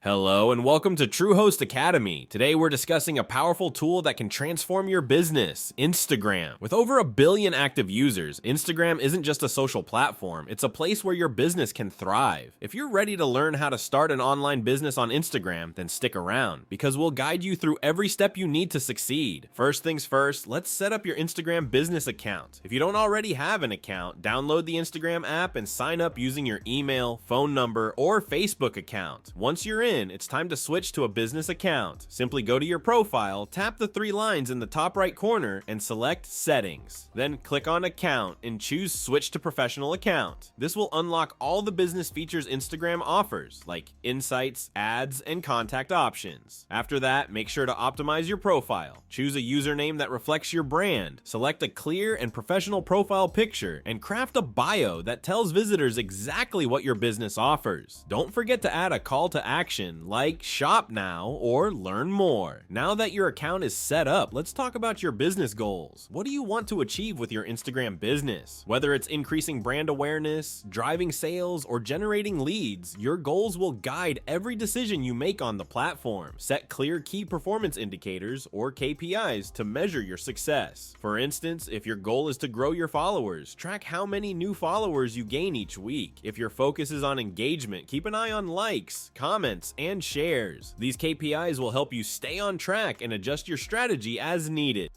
Hello and welcome to TrueHost Academy. Today we're discussing a powerful tool that can transform your business, Instagram. With over 1 billion active users, Instagram isn't just a social platform, it's a place where your business can thrive. If you're ready to learn how to start an online business on Instagram, then stick around, because we'll guide you through every step you need to succeed. First things first, let's set up your Instagram business account. If you don't already have an account, download the Instagram app and sign up using your email, phone number, or Facebook account. Once you're in, it's time to switch to a business account. Simply go to your profile, tap the 3 lines in the top right corner, and select Settings. Then click on Account and choose Switch to Professional Account. This will unlock all the business features Instagram offers, like insights, ads, and contact options. After that, make sure to optimize your profile. Choose a username that reflects your brand. Select a clear and professional profile picture, and craft a bio that tells visitors exactly what your business offers. Don't forget to add a call to action like shop now or learn more. Now that your account is set up, let's talk about your business goals. What do you want to achieve with your Instagram business? Whether it's increasing brand awareness, driving sales, or generating leads, your goals will guide every decision you make on the platform. Set clear key performance indicators or KPIs to measure your success. For instance, if your goal is to grow your followers, track how many new followers you gain each week. If your focus is on engagement, keep an eye on likes, comments, and shares. These KPIs will help you stay on track and adjust your strategy as needed.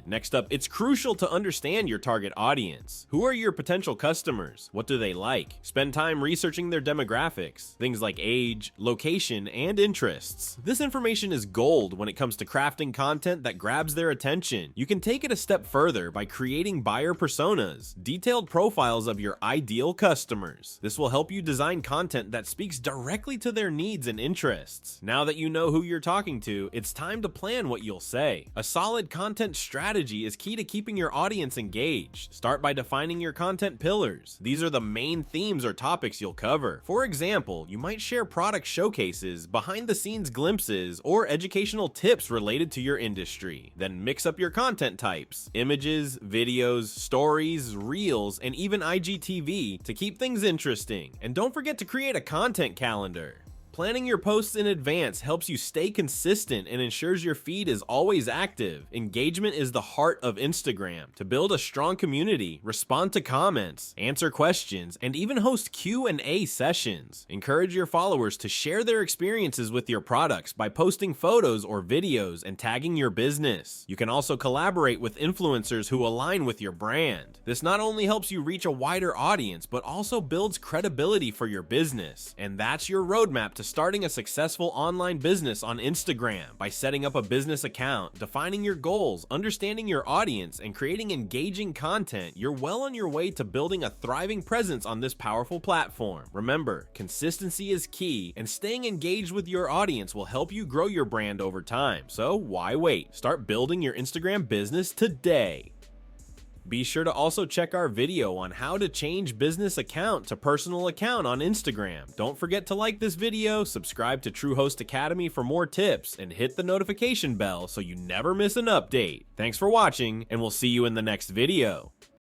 Next up, it's crucial to understand your target audience. Who are your potential customers? What do they like? Spend time researching their demographics, things like age, location, and interests. This information is gold when it comes to crafting content that grabs their attention. You can take it a step further by creating buyer personas, detailed profiles of your ideal customers. This will help you design content that speaks directly to their needs and interests. Now that you know who you're talking to, it's time to plan what you'll say. A solid content strategy is key to keeping your audience engaged. Start by defining your content pillars. These are the main themes or topics you'll cover. For example, you might share product showcases, behind-the-scenes glimpses, or educational tips related to your industry. Then mix up your content types: images, videos, stories, reels, and even IGTV to keep things interesting. And don't forget to create a content calendar. Planning your posts in advance helps you stay consistent and ensures your feed is always active. Engagement is the heart of Instagram. To build a strong community, respond to comments, answer questions, and even host Q&A sessions. Encourage your followers to share their experiences with your products by posting photos or videos and tagging your business. You can also collaborate with influencers who align with your brand. This not only helps you reach a wider audience, but also builds credibility for your business. And that's your roadmap to starting a successful online business on Instagram. By setting up a business account, defining your goals, understanding your audience, and creating engaging content, you're well on your way to building a thriving presence on this powerful platform. Remember, consistency is key, and staying engaged with your audience will help you grow your brand over time. So why wait? Start building your Instagram business today. Be sure to also check our video on how to change business account to personal account on Instagram. Don't forget to like this video, subscribe to TrueHost Academy for more tips, and hit the notification bell so you never miss an update. Thanks for watching, and we'll see you in the next video.